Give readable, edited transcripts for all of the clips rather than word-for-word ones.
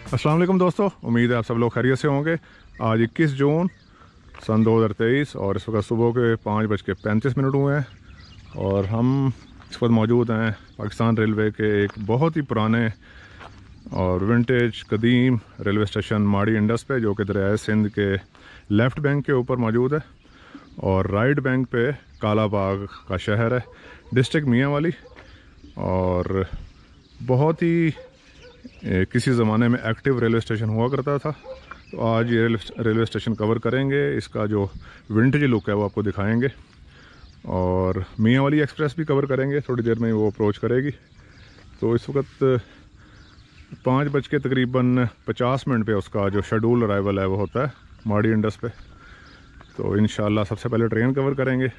अस्सलाम वालेकुम दोस्तों, उम्मीद है आप सब लोग खैरियत से होंगे। आज 21 जून सन 2023 और इस वक्त सुबह के 5:35 हुए हैं और हम इस वक्त मौजूद हैं पाकिस्तान रेलवे के एक बहुत ही पुराने और विंटेज कदीम रेलवे स्टेशन माड़ी इंडस पे, जो कि दरियाए सिंध के लेफ़्ट बैंक के ऊपर मौजूद है और राइट बैंक पे काला बाग का शहर है, डिस्ट्रिक्ट मियांवाली। और बहुत ही किसी ज़माने में एक्टिव रेलवे स्टेशन हुआ करता था। तो आज ये रेलवे स्टेशन कवर करेंगे, इसका जो विंटेज लुक है वो आपको दिखाएंगे और मियांवाली एक्सप्रेस भी कवर करेंगे, थोड़ी देर में वो अप्रोच करेगी। तो इस वक्त 5:50 पे उसका जो शेड्यूल अराइवल है वो होता है माड़ी इंडस पे। तो इंशाल्लाह सबसे पहले ट्रेन कवर करेंगे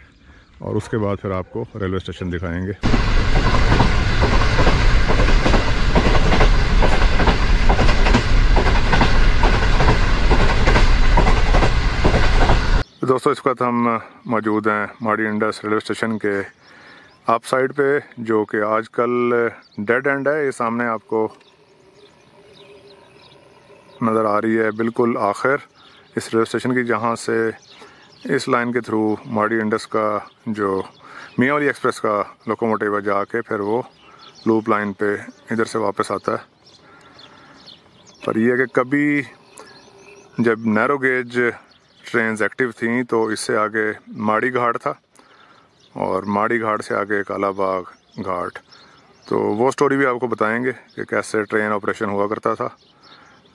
और उसके बाद फिर आपको रेलवे स्टेशन दिखाएंगे। दोस्तों, इस वक्त हम मौजूद हैं माड़ी इंडस रेलवे स्टेशन के अप साइड पे, जो कि आजकल डेड एंड है। ये सामने आपको नज़र आ रही है बिल्कुल आखिर इस रेलवे स्टेशन की, जहाँ से इस लाइन के थ्रू माड़ी इंडस का जो मियांवाली एक्सप्रेस का लोकोमोटिव है जाके फिर वो लूप लाइन पे इधर से वापस आता है। पर यह है कि कभी जब नैरो गेज ट्रेन्स एक्टिव थी तो इससे आगे माड़ी घाट था और माड़ी घाट से आगे काला बाग घाट। तो वो स्टोरी भी आपको बताएंगे कि कैसे ट्रेन ऑपरेशन हुआ करता था।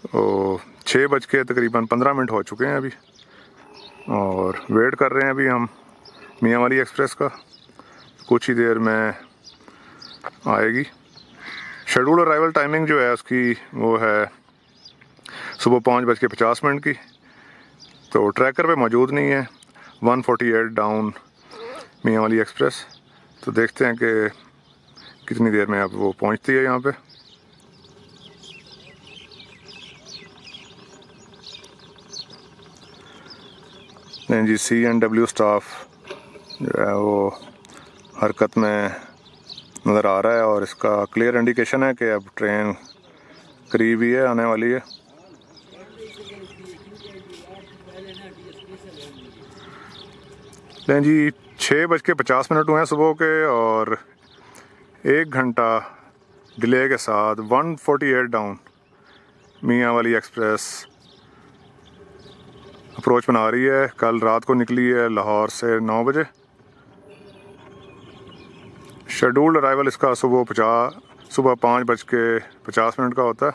तो 6:15 हो चुके हैं अभी और वेट कर रहे हैं अभी हम मियांवाली एक्सप्रेस का, कुछ ही देर में आएगी। शेड्यूल अराइवल टाइमिंग जो है उसकी वो है सुबह 5:50 की। तो ट्रैकर पे मौजूद नहीं है 148 डाउन मियांवाली एक्सप्रेस। तो देखते हैं कि कितनी देर में अब वो पहुंचती है यहाँ पे। नहीं जी, CNW स्टाफ जो है वो हरकत में नज़र आ रहा है और इसका क्लियर इंडिकेशन है कि अब ट्रेन करीब ही है, आने वाली है। नहीं जी, 6:50 हुए हैं सुबह के और 1 घंटा डिले के साथ 148 डाउन मियांवाली एक्सप्रेस अप्रोच बना रही है। कल रात को निकली है लाहौर से 9 बजे। शेड्यूल्ड अराइवल इसका सुबह 5:50 का होता है।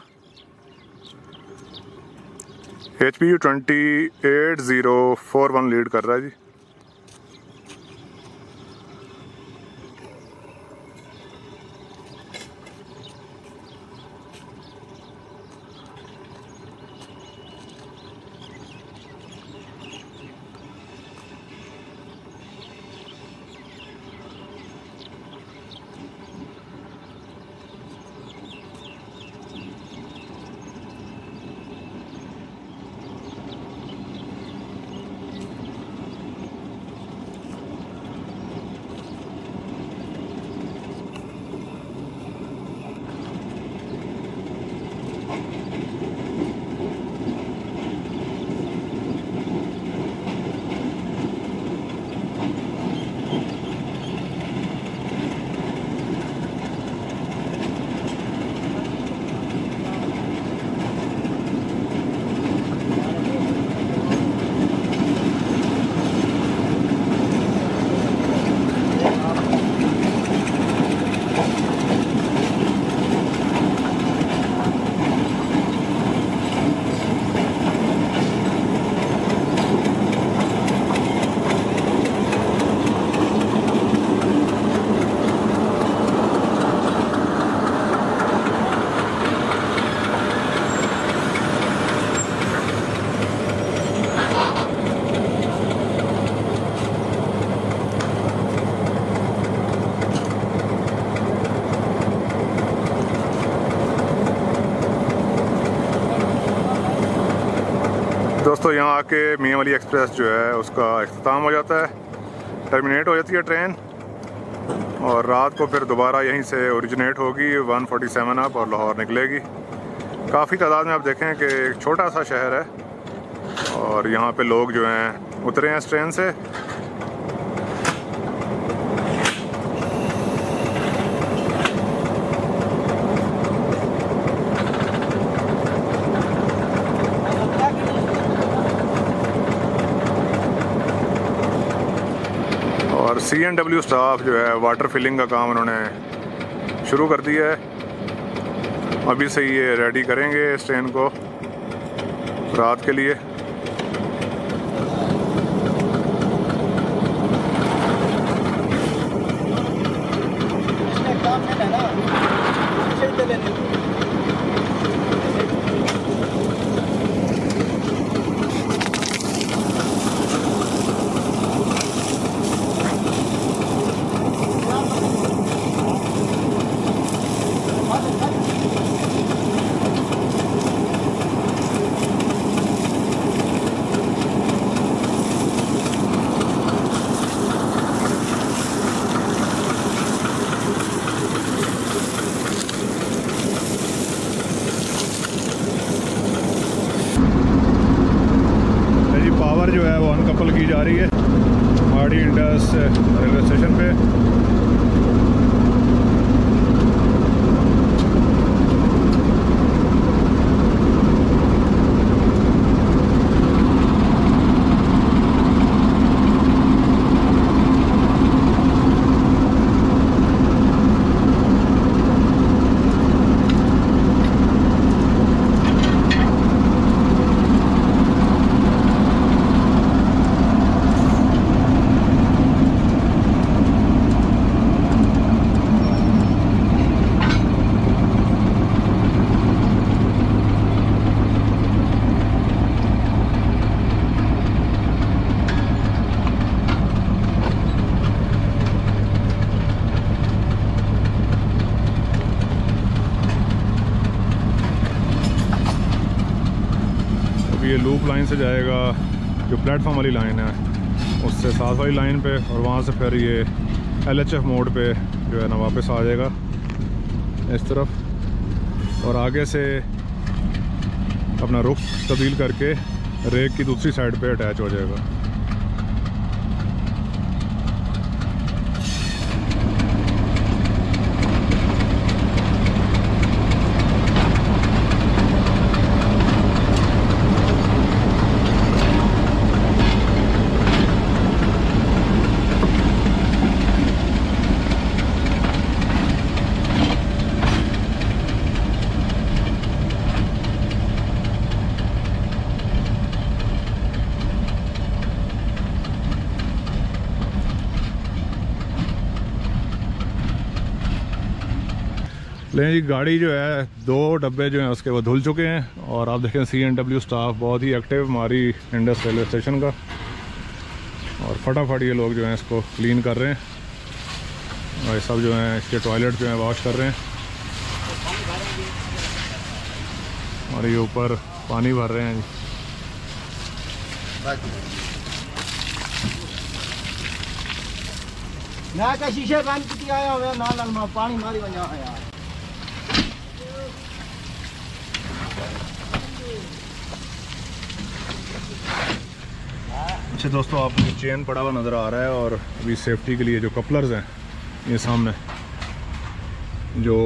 HPU 28041 लीड कर रहा है जी। दोस्तों, यहाँ आके मियांवाली एक्सप्रेस जो है उसका इख्तिताम हो जाता है, टर्मिनेट हो जाती है ट्रेन और रात को फिर दोबारा यहीं से ओरिजिनेट होगी 147 अप और लाहौर निकलेगी। काफ़ी तादाद में आप देखें कि एक छोटा सा शहर है और यहाँ पे लोग जो हैं उतरे हैं इस ट्रेन से। और CNW स्टाफ जो है वाटर फिलिंग का काम उन्होंने शुरू कर दिया है। अभी से ये रेडी करेंगे इस ट्रेन को रात के लिए। जो है वो अनकपल की जा रही है माड़ी इंडस रेलवे स्टेशन पे। ये लूप लाइन से जाएगा, जो प्लेटफॉर्म वाली लाइन है उससे साथ वाली लाइन पे, और वहाँ से फिर ये LHF मोड पे जो है ना वापस आ जाएगा इस तरफ, और आगे से अपना रुख तब्दील करके रेक की दूसरी साइड पे अटैच हो जाएगा। लेकिन ये गाड़ी जो है 2 डब्बे जो हैं उसके वो धुल चुके हैं, और आप देखें CNW स्टाफ बहुत ही एक्टिव माड़ी इंडस रेलवे स्टेशन का, और फटाफट ये लोग जो हैं इसको क्लीन कर रहे हैं, और ये सब जो हैं इसके टॉयलेट जो हैं वॉश कर रहे हैं, और ये ऊपर पानी भर रहे हैं। ना का शीशे बंद किया आया हुआ ना पानी मारी वजह है यार। अच्छा दोस्तों, आपको चेन पड़ा हुआ नज़र आ रहा है, और अभी सेफ्टी के लिए जो कपलर्स हैं ये सामने, जो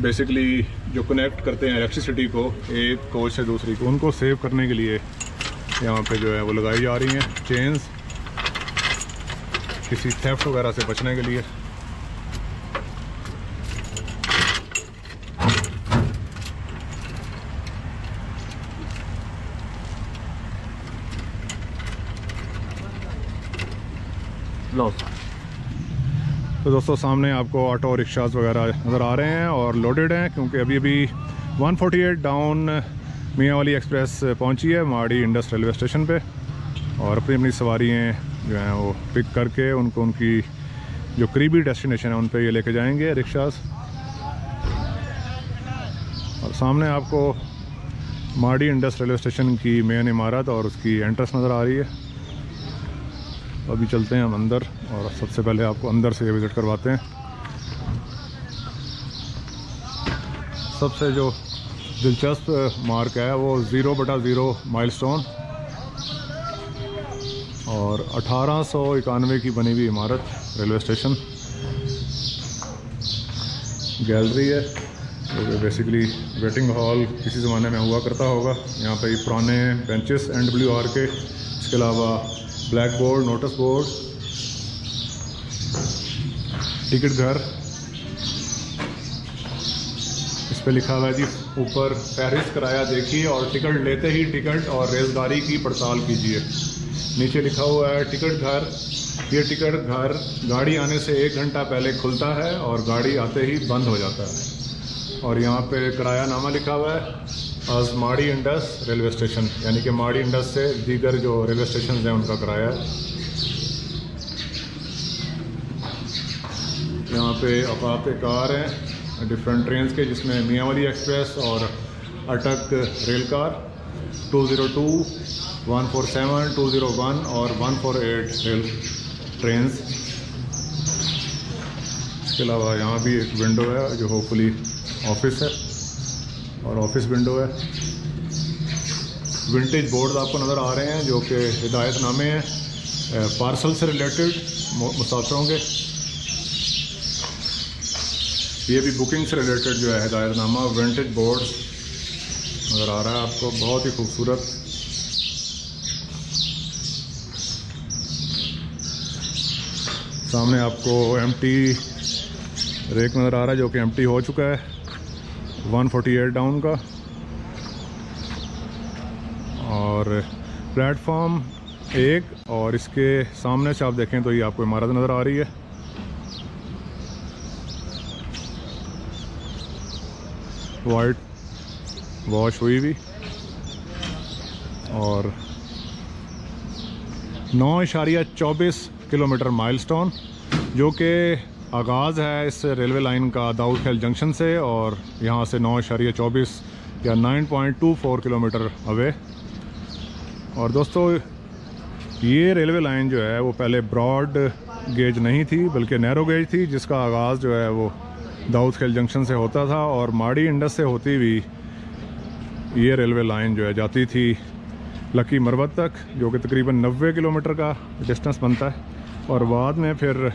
बेसिकली जो कनेक्ट करते हैं इलेक्ट्रिसिटी को एक कोच से दूसरी को, उनको सेव करने के लिए यहाँ पे जो है वो लगाई जा रही हैं चेन्स, किसी थेफ्ट वगैरह से बचने के लिए। तो दोस्तों सामने आपको ऑटो रिक्शास वगैरह नज़र आ रहे हैं और लोडेड हैं, क्योंकि अभी 148 डाउन मियाँ वाली एक्सप्रेस पहुंची है माड़ी इंडस रेलवे स्टेशन पे, और अपनी अपनी सवारियाँ जो हैं वो पिक करके उनको उनकी जो करीबी डेस्टिनेशन है उन पे ये लेके जाएंगे रिक्शास। और सामने आपको माड़ी इंडस रेलवे स्टेशन की मेन इमारत और उसकी एंट्रेंस नज़र आ रही है। तो अभी चलते हैं हम अंदर, और सबसे पहले आपको अंदर से विज़िट करवाते हैं। सबसे जो दिलचस्प मार्क है वो 0/0 माइलस्टोन और 1891 की बनी हुई इमारत रेलवे स्टेशन। गैलरी है जो कि बेसिकली वेटिंग हॉल किसी ज़माने में हुआ करता होगा। यहाँ पे पुराने बेंचेस NWR के, इसके अलावा black board, notice board, ticket घर, इस पे लिखा हुआ है जी ऊपर फहरिस्त किराया देखिए और टिकट लेते ही टिकट और रेज़गारी की पड़ताल कीजिए। नीचे लिखा हुआ है टिकट घर। ये टिकट घर गाड़ी आने से 1 घंटा पहले खुलता है और गाड़ी आते ही बंद हो जाता है। और यहाँ पे किराया नामा लिखा हुआ है आज माड़ी इंडस रेलवे स्टेशन, यानी कि माड़ी इंडस से दीगर जो रेलवे स्टेशन हैं उनका किराया है। यहाँ पे अफात कार हैं डिफरेंट ट्रेन के, जिसमें मियांवाली एक्सप्रेस और अटक रेल कार 202, 147, 201 और 148 रेल ट्रेन। इसके अलावा यहाँ भी एक विंडो है जो होपफुली ऑफिस है और ऑफिस विंडो है। विंटेज बोर्ड आपको नज़र आ रहे हैं जो कि हिदायतनामे हैं पार्सल से रिलेटेड मुसाफिरों के। ये भी बुकिंग से रिलेटेड जो है हिदायतनामा विंटेज बोर्ड नज़र आ रहा है आपको, बहुत ही खूबसूरत। सामने आपको एम्प्टी रेक नज़र आ रहा है जो कि एम्प्टी हो चुका है 148 डाउन का। और प्लेटफॉर्म 1 और इसके सामने से आप देखें तो ये आपको इमारत नज़र आ रही है। वाइट वॉश हुई भी और 9.24 किलोमीटर माइलस्टोन जो कि आगाज़ है इस रेलवे लाइन का दाऊद खेल जंक्शन से और यहाँ से 9.24 या 9.24 किलोमीटर अवे। और दोस्तों ये रेलवे लाइन जो है वो पहले ब्रॉड गेज नहीं थी बल्कि नैरो गेज थी, जिसका आगाज़ जो है वो दाऊद खेल जंक्शन से होता था और माड़ी इंडस से होती हुई ये रेलवे लाइन जो है जाती थी लकी मरवत तक, जो कि तकरीबन 90 किलोमीटर का डिस्टेंस बनता है। और बाद में फिर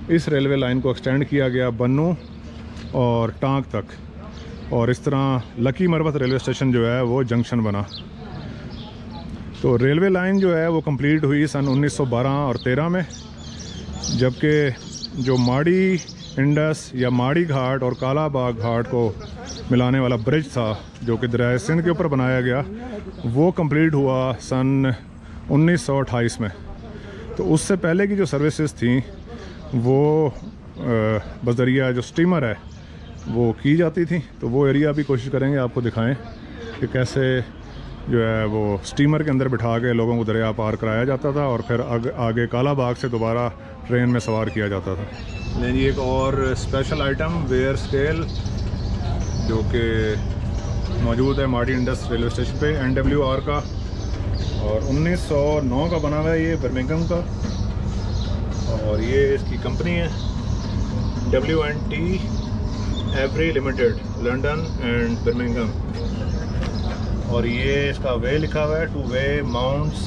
इस रेलवे लाइन को एक्सटेंड किया गया बन्नू और टांग तक और इस तरह लकी मरवत रेलवे स्टेशन जो है वो जंक्शन बना। तो रेलवे लाइन जो है वो कंप्लीट हुई सन 1912 और 13 में, जबकि जो माड़ी इंडस या माड़ी घाट और कालाबाग घाट को मिलाने वाला ब्रिज था जो कि दरिया सिंध के ऊपर बनाया गया, वो कंप्लीट हुआ सन 1928 में। तो उससे पहले की जो सर्विसेज थी वो बजरिया जो स्टीमर है वो की जाती थी। तो वो एरिया भी कोशिश करेंगे आपको दिखाएं कि कैसे जो है वो स्टीमर के अंदर बिठा के लोगों को दरिया पार कराया जाता था और फिर आगे कालाबाग से दोबारा ट्रेन में सवार किया जाता था। नहीं जी, एक और स्पेशल आइटम वेयर स्केल जो कि मौजूद है माड़ी इंडस रेलवे स्टेशन पे NWR का और 1909 का बना हुआ है ये बर्मिंघम का। और ये इसकी कंपनी है W&T every limited London and Birmingham. और ये इसका वे लिखा हुआ है टू वे माउंट्स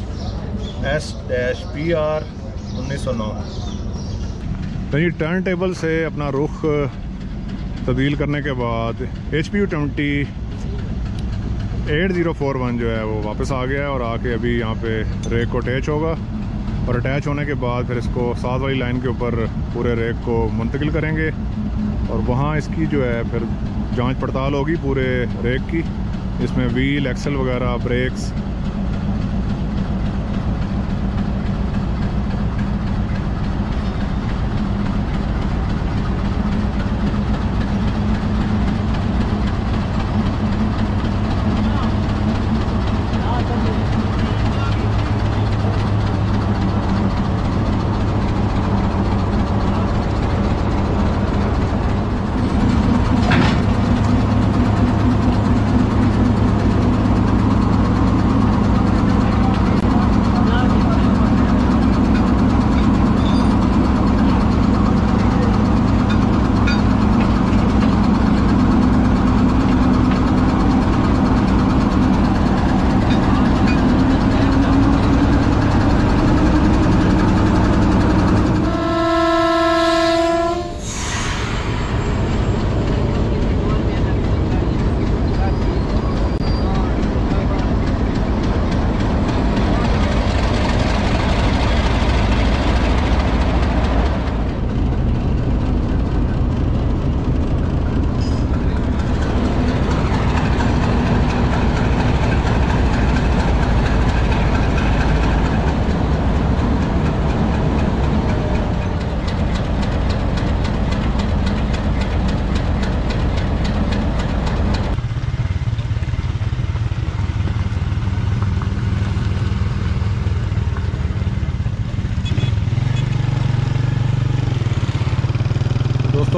S-PR 1909। तो ये टर्न टेबल से अपना रुख तब्दील करने के बाद HPU 8041 जो है वो वापस आ गया है और आके अभी यहाँ पे रेक को अटैच होगा और अटैच होने के बाद फिर इसको साथ वाली लाइन के ऊपर पूरे रेक को मुंतकिल करेंगे और वहाँ इसकी जो है फिर जांच पड़ताल होगी पूरे रेक की। इसमें व्हील, एक्सल वगैरह, ब्रेक्स।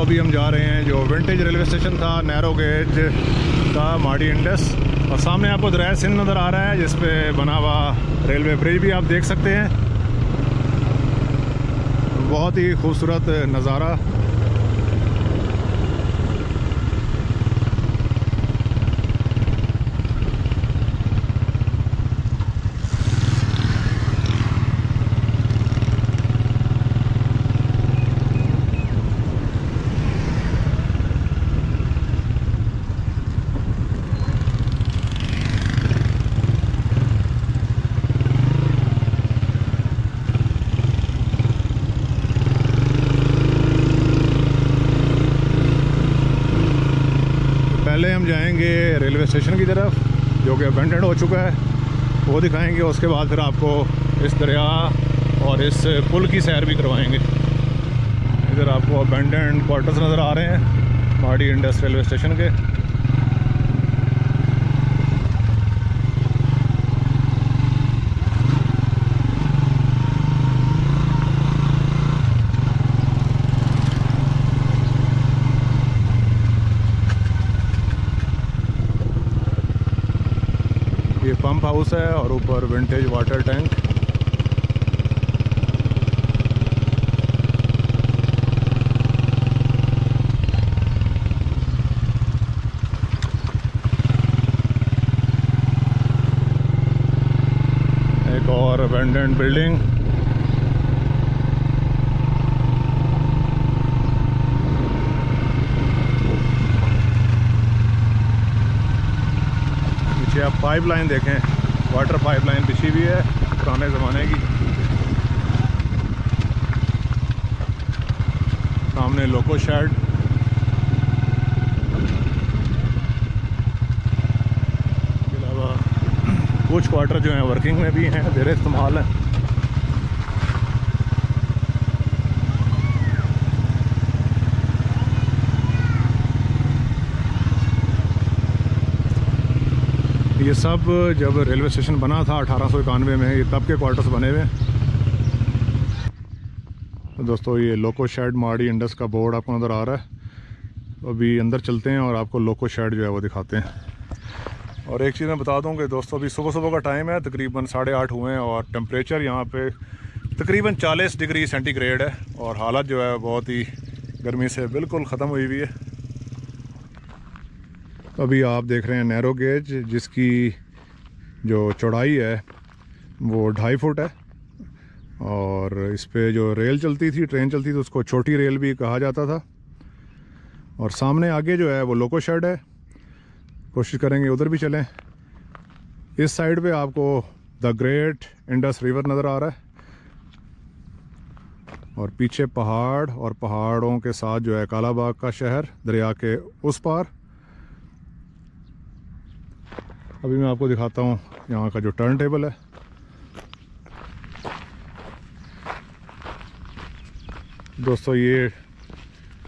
अभी हम जा रहे हैं जो विंटेज रेलवे स्टेशन था नैरो गेज का माड़ी इंडस, और सामने आपको दरिया सिंध नज़र आ रहा है जिस पे बना हुआ रेलवे ब्रिज भी आप देख सकते हैं। बहुत ही खूबसूरत नज़ारा। पहले हम जाएंगे रेलवे स्टेशन की तरफ जो कि अबेंडेंड हो चुका है, वो दिखाएंगे। उसके बाद फिर आपको इस दरिया और इस पुल की सैर भी करवाएंगे। इधर आपको अबेंडेंड क्वार्टर्स नज़र आ रहे हैं माड़ी इंडस रेलवे स्टेशन के। ये पंप हाउस है और ऊपर विंटेज वाटर टैंक। एक और अबेंडेंड बिल्डिंग। आप पाइपलाइन देखें, वाटर पाइपलाइन बिछी हुई है पुराने ज़माने की। सामने लोको शेड। इसके अलावा कुछ क्वार्टर जो हैं वर्किंग में भी हैं, ज़ेर इस्तेमाल हैं। ये सब जब रेलवे स्टेशन बना था 1891 में, ये तब के क्वार्टर्स बने हुए हैं। तो दोस्तों ये लोको शेड माड़ी इंडस का बोर्ड आपको नज़र आ रहा है। अभी अंदर चलते हैं और आपको लोको शेड जो है वो दिखाते हैं। और एक चीज़ मैं बता दूं कि दोस्तों अभी सुबह सुबह का टाइम है, तकरीबन 8:30 हुए हैं और टेम्परेचर यहाँ पे तकरीबन 40 डिग्री सेंटीग्रेड है और हालत जो है बहुत ही गर्मी से बिल्कुल ख़त्म हुई हुई है। अभी आप देख रहे हैं नैरो गेज जिसकी जो चौड़ाई है वो 2.5 फुट है, और इस पे जो रेल चलती थी, ट्रेन चलती थी, उसको छोटी रेल भी कहा जाता था। और सामने आगे जो है वो लोको शेड है, कोशिश करेंगे उधर भी चलें। इस साइड पे आपको द ग्रेट इंडस रिवर नज़र आ रहा है और पीछे पहाड़, और पहाड़ों के साथ जो है कालाबाग का शहर दरिया के उस पार। अभी मैं आपको दिखाता हूँ यहाँ का जो टर्न टेबल है। दोस्तों ये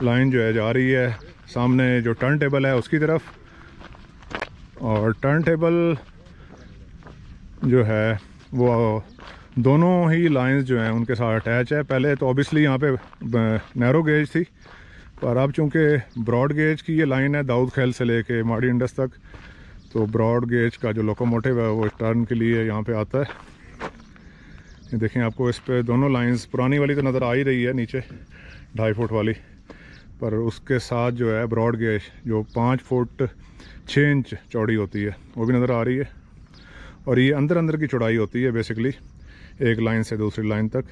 लाइन जो है जा रही है सामने जो टर्न टेबल है उसकी तरफ, और टर्न टेबल जो है वो दोनों ही लाइंस जो हैं उनके साथ अटैच है। पहले तो ऑब्वियसली यहाँ पे नैरो गेज थी, पर अब चूँकि ब्रॉड गेज की ये लाइन है दाऊद खेल से लेके माड़ी इंडस तक, तो ब्रॉड गेज का जो लोकोमोटिव है वो टर्न के लिए यहाँ पे आता है। ये देखें, आपको इस पे दोनों लाइंस, पुरानी वाली तो नज़र आ ही रही है नीचे 2.5 फुट वाली, पर उसके साथ जो है ब्रॉड गेज जो 5 फुट 6 इंच चौड़ी होती है वो भी नज़र आ रही है। और ये अंदर अंदर की चौड़ाई होती है बेसिकली, एक लाइन से दूसरी लाइन तक।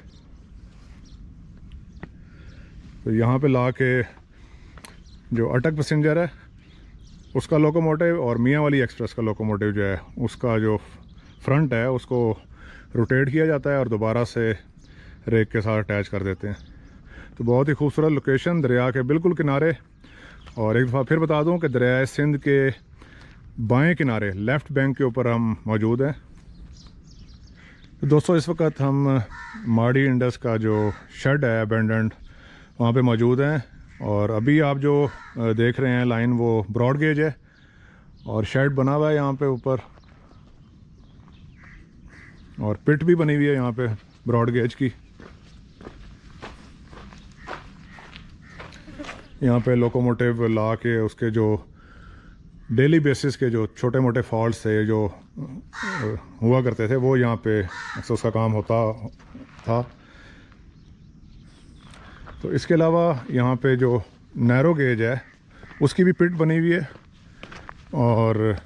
तो यहाँ पे ला के जो अटक पैसेंजर है उसका लोकोमोटिव और मियाँ वाली एक्सप्रेस का लोकोमोटिव जो है उसका जो फ्रंट है उसको रोटेट किया जाता है और दोबारा से रेक के साथ अटैच कर देते हैं। तो बहुत ही खूबसूरत लोकेशन, दरिया के बिल्कुल किनारे। और एक दफ़ा फिर बता दूं कि दरिया सिंध के बाएं किनारे लेफ़्ट बैंक के ऊपर हम मौजूद हैं। तो दोस्तों इस वक्त हम माड़ी इंडस का जो शेड है अबेंडेंड, वहाँ पे मौजूद हैं। और अभी आप जो देख रहे हैं लाइन वो ब्रॉड गेज है और शेड बना हुआ है यहाँ पे ऊपर, और पिट भी बनी हुई है यहाँ पे ब्रॉड गेज की। यहाँ पे लोकोमोटिव ला के उसके जो डेली बेसिस के जो छोटे मोटे फॉल्ट्स थे जो हुआ करते थे वो यहाँ पे अक्सर उसका काम होता था। तो इसके अलावा यहाँ पे जो नैरो गेज है उसकी भी पिट बनी हुई है, और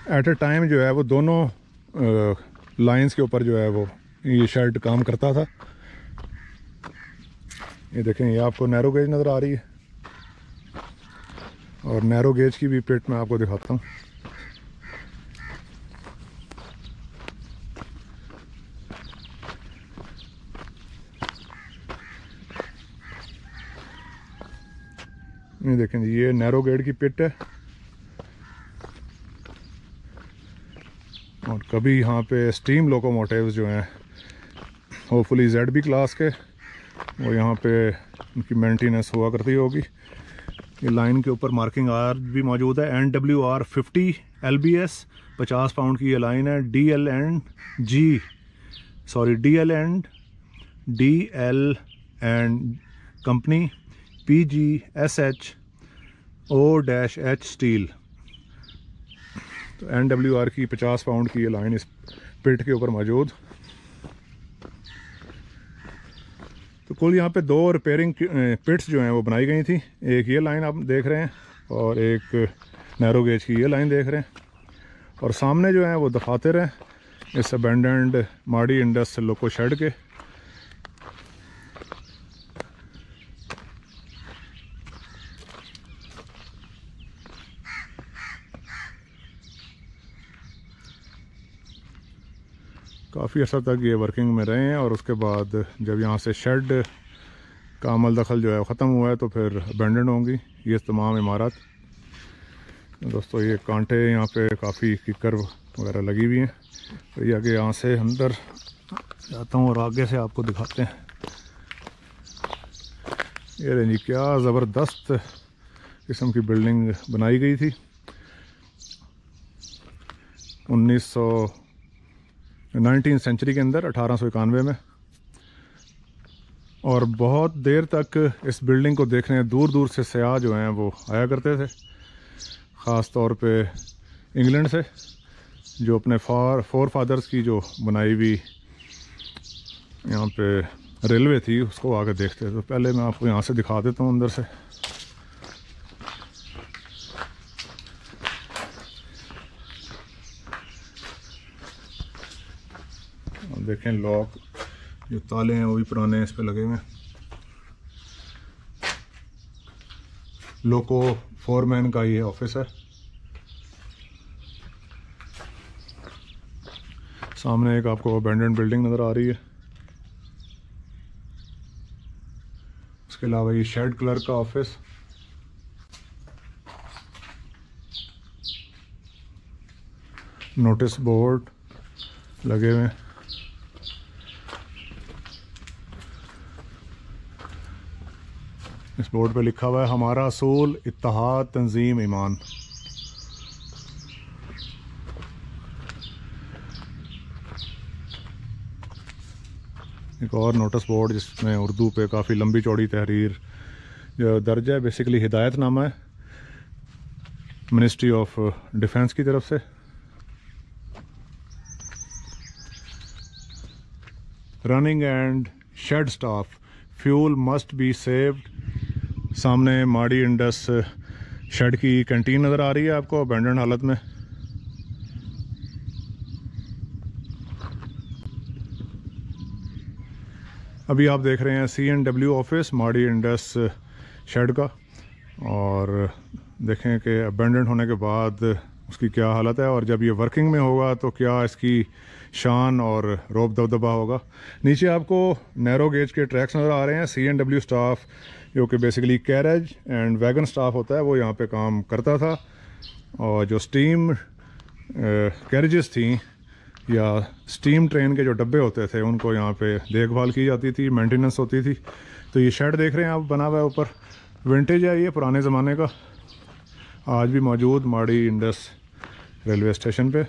एट ए टाइम जो है वो दोनों लाइंस के ऊपर जो है वो ये शेड काम करता था। ये देखें, ये आपको नैरो गेज नज़र आ रही है, और नैरो गेज की भी पिट मैं आपको दिखाता हूँ। ये देखें जी, ये नैरो गेज की पिट है, और कभी यहाँ पे स्टीम लोकोमोटिव्स जो हैं होपफुली ZB क्लास के, वो यहाँ पे उनकी मेंटेनेंस हुआ करती होगी। ये लाइन के ऊपर मार्किंग आर भी मौजूद है, NWR 50 LBS 50 पाउंड की ये लाइन है। DL and company PGSH O-H steel. तो NWR की 50 पाउंड की ये लाइन इस पिट के ऊपर मौजूद। तो कुल यहाँ पे 2 रिपेयरिंग पिट्स जो हैं वो बनाई गई थी। एक ये लाइन आप देख रहे हैं, और एक नैरो गेज की ये लाइन देख रहे हैं, और सामने जो है वो दफातर हैं इस अबेंडेंड माड़ी इंडस लोको शेड के। काफ़ी अर्सा तक ये वर्किंग में रहे हैं, और उसके बाद जब यहाँ से शेड का अमल दखल जो है ख़त्म हुआ है तो फिर अबेंडन होंगी ये तमाम इमारत। दोस्तों ये कांटे यहाँ पे काफ़ी किकर वगैरह लगी हुई हैं। तो ये आगे यहाँ से अंदर जाता हूँ और आगे से आपको दिखाते हैं। ये रही क्या ज़बरदस्त किस्म की बिल्डिंग बनाई गई थी 19वीं सेंचुरी के अंदर 1891 में, और बहुत देर तक इस बिल्डिंग को देखने दूर दूर से सयाह जो हैं वो आया करते थे, ख़ास तौर पे इंग्लैंड से, जो अपने फोर फादर्स की जो बनाई हुई यहाँ पे रेलवे थी उसको आकर देखते थे। तो पहले मैं आपको यहाँ से दिखा देता हूँ अंदर से। देखें लॉक जो ताले हैं वो भी पुराने इस पे लगे हुए हैं। लोको फोरमैन का ये ऑफिस है। सामने एक आपको अबेंडेंड बिल्डिंग नज़र आ रही है। उसके अलावा ये शेड क्लर्क का ऑफिस, नोटिस बोर्ड लगे हुए हैं। इस बोर्ड पे लिखा हुआ है हमारा असूल इत्तेहाद तंजीम ईमान। एक और नोटिस बोर्ड जिसमें उर्दू पे काफ़ी लंबी चौड़ी तहरीर जो दर्ज है, बेसिकली हिदायतनामा है मिनिस्ट्री ऑफ डिफेंस की तरफ से। Running and shed staff fuel must be saved. सामने माड़ी इंडस शेड की कैंटीन नज़र आ रही है आपको अबेंडेंड हालत में। अभी आप देख रहे हैं CNW ऑफिस माड़ी इंडस शेड का, और देखें कि अबेंडेंड होने के बाद उसकी क्या हालत है, और जब ये वर्किंग में होगा तो क्या इसकी शान और रोब दबदबा होगा। नीचे आपको नैरो गेज के ट्रैक्स नज़र आ रहे हैं। CNW स्टाफ जो कि basically carriage and wagon staff होता है वो यहाँ पे काम करता था, और जो स्टीम कैरेजेस थी या स्टीम ट्रेन के जो डब्बे होते थे उनको यहाँ पे देखभाल की जाती थी, मेंटेनेंस होती थी। तो ये शेड देख रहे हैं आप बना हुआ है ऊपर, विंटेज है ये, पुराने ज़माने का, आज भी मौजूद माड़ी इंडस रेलवे स्टेशन पे।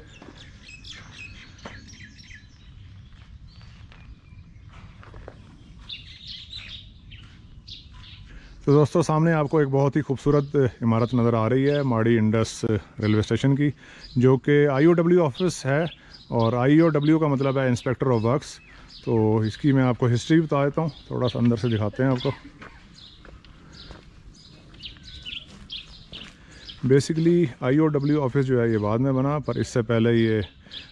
तो दोस्तों सामने आपको एक बहुत ही खूबसूरत इमारत नज़र आ रही है माड़ी इंडस रेलवे स्टेशन की, जो कि IOW ऑफिस है। और IOW का मतलब है इंस्पेक्टर ऑफ वर्क्स। तो इसकी मैं आपको हिस्ट्री बता देता हूँ, थोड़ा सा अंदर से दिखाते हैं आपको। बेसिकली IOW ऑफिस जो है ये बाद में बना, पर इससे पहले ये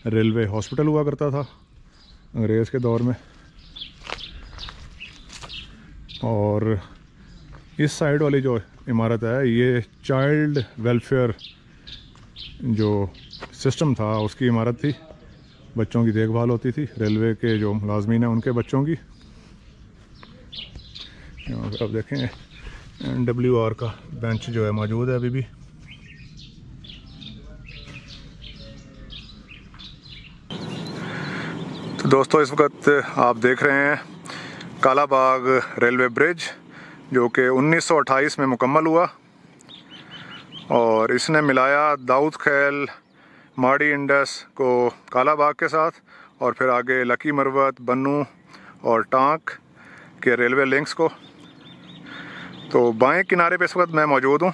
रेलवे हॉस्पिटल हुआ करता था अंग्रेज़ के दौर में। और इस साइड वाली जो इमारत है ये चाइल्ड वेलफेयर जो सिस्टम था उसकी इमारत थी। बच्चों की देखभाल होती थी, रेलवे के जो मुलाजमीन हैं उनके बच्चों की। यहाँ पर आप देखें NWR का बेंच जो है मौजूद है अभी भी। तो दोस्तों इस वक्त आप देख रहे हैं कालाबाग रेलवे ब्रिज, जो कि 1928 में मुकम्मल हुआ और इसने मिलाया दाऊद खेल माड़ी इंडस को कालाबाग के साथ, और फिर आगे लकी मरवत, बन्नू और टांक के रेलवे लिंक्स को। तो बाएं किनारे पे इस वक्त मैं मौजूद हूँ।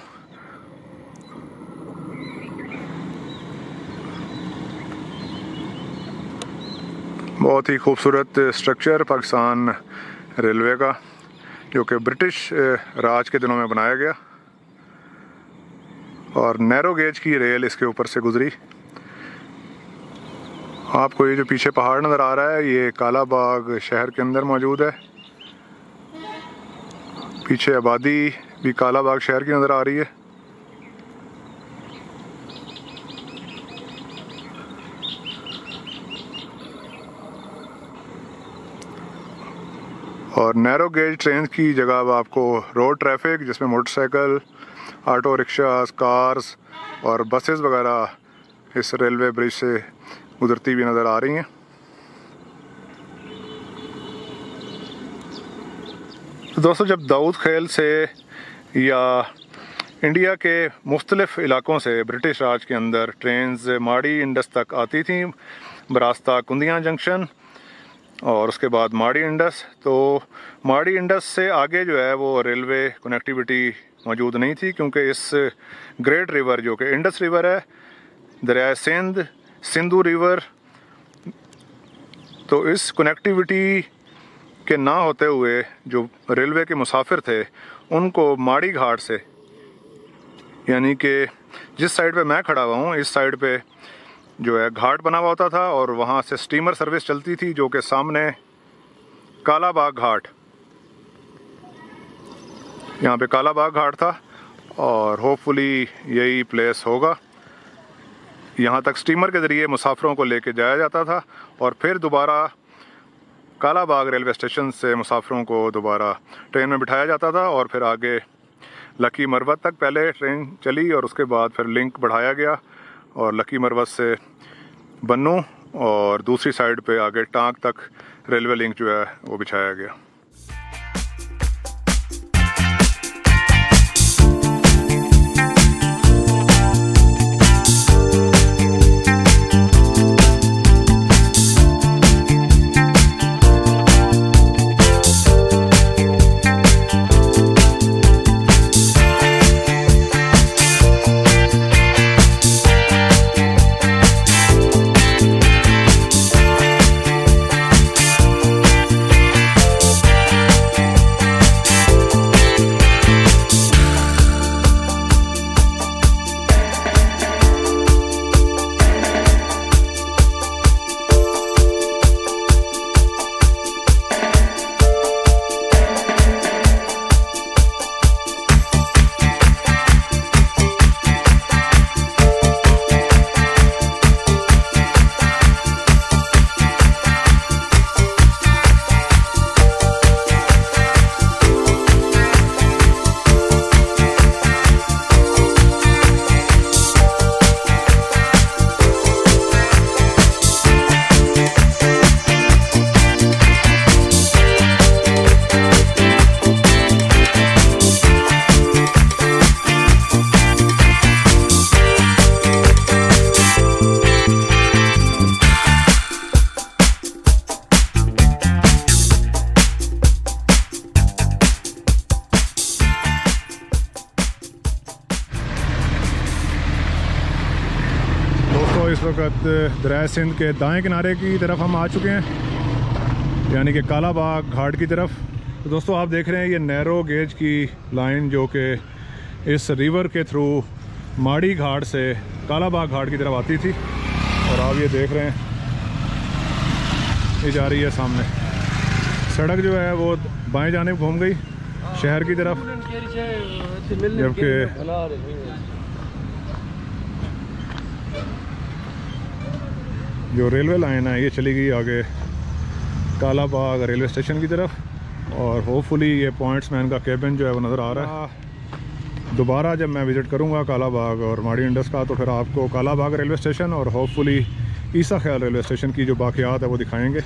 बहुत ही खूबसूरत स्ट्रक्चर पाकिस्तान रेलवे का, जो कि ब्रिटिश राज के दिनों में बनाया गया, और नैरो गेज की रेल इसके ऊपर से गुजरी। आपको ये जो पीछे पहाड़ नज़र आ रहा है ये कालाबाग शहर के अंदर मौजूद है। पीछे आबादी भी कालाबाग शहर की नज़र आ रही है। और नैरो गेज ट्रेन की जगह अब आपको रोड ट्रैफिक, जिसमें मोटरसाइकिल, ऑटो रिक्शास, कार्स और बसेस वगैरह इस रेलवे ब्रिज से गुजरती हुई नज़र आ रही हैं। तो दोस्तों जब दाऊद खेल से या इंडिया के मुख्तलिफ़ इलाकों से ब्रिटिश राज के अंदर ट्रेन्स माड़ी इंडस तक आती थी बरास्ता कुंदियाँ जंक्शन और उसके बाद माड़ी इंडस, तो माड़ी इंडस से आगे जो है वो रेलवे कनेक्टिविटी मौजूद नहीं थी, क्योंकि इस ग्रेट रिवर जो कि इंडस रिवर है, दरिया सिंध, सिंधु रिवर, तो इस कनेक्टिविटी के ना होते हुए जो रेलवे के मुसाफिर थे उनको माड़ी घाट से, यानी कि जिस साइड पे मैं खड़ा हुआ हूँ इस साइड पे जो है घाट बना हुआ होता था, और वहाँ से स्टीमर सर्विस चलती थी, जो कि सामने कालाबाग घाट, यहाँ पे कालाबाग घाट था, और होपफुली यही प्लेस होगा। यहाँ तक स्टीमर के ज़रिए मुसाफिरों को लेके जाया जाता था, और फिर दोबारा कालाबाग रेलवे स्टेशन से मुसाफिरों को दोबारा ट्रेन में बिठाया जाता था, और फिर आगे लकी मरवत तक पहले ट्रेन चली, और उसके बाद फिर लिंक बढ़ाया गया, और लकी मरवत से बन्नू और दूसरी साइड पे आगे टांक तक रेलवे लिंक जो है वो बिछाया गया। इस वक्त दरिया सिंध के दाएं किनारे की तरफ हम आ चुके हैं, यानी कि काला बाग घाट की तरफ। तो दोस्तों आप देख रहे हैं ये नैरो गेज की लाइन जो कि इस रिवर के थ्रू माड़ी घाट से काला बाग घाट की तरफ आती थी, और आप ये देख रहे हैं ये जा रही है सामने। सड़क जो है वो बाएं जानिब घूम गई शहर की तरफ, जबकि जो रेलवे लाइन है ये चली गई आगे काला बाग रेलवे स्टेशन की तरफ। और होपफुली ये पॉइंट्समैन का केबिन जो है वो नज़र आ रहा है। दोबारा जब मैं विज़िट करूंगा काला बाग और माड़ी इंडस का, तो फिर आपको काला बाग रेलवे स्टेशन और होपफुली ईसा ख्याल रेलवे स्टेशन की जो बाक़ियात है वो दिखाएंगे।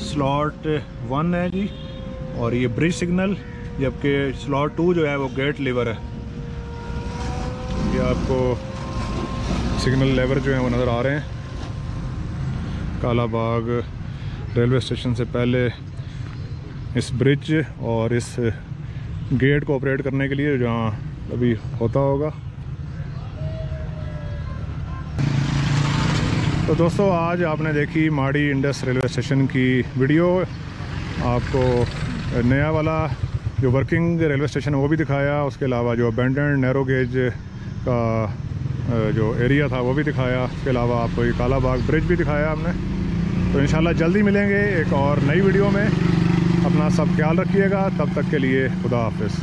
स्लॉट 1 है जी, और ये ब्रिज सिग्नल, जबकि स्लॉट 2 जो है वो गेट लीवर है। ये आपको सिग्नल लेवर जो है वो नज़र आ रहे हैं। काला बाग रेलवे स्टेशन से पहले इस ब्रिज और इस गेट को ऑपरेट करने के लिए जहाँ अभी होता होगा। तो दोस्तों आज आपने देखी माड़ी इंडस रेलवे स्टेशन की वीडियो। आपको नया वाला जो वर्किंग रेलवे स्टेशन है वो भी दिखाया, उसके अलावा जो अबैंडन्ड नैरो गेज का जो एरिया था वो भी दिखाया, उसके अलावा आपको ये काला बाग ब्रिज भी दिखाया हमने। तो इंशाल्लाह जल्दी मिलेंगे एक और नई वीडियो में। अपना सब ख्याल रखिएगा, तब तक के लिए खुदा हाफिज़।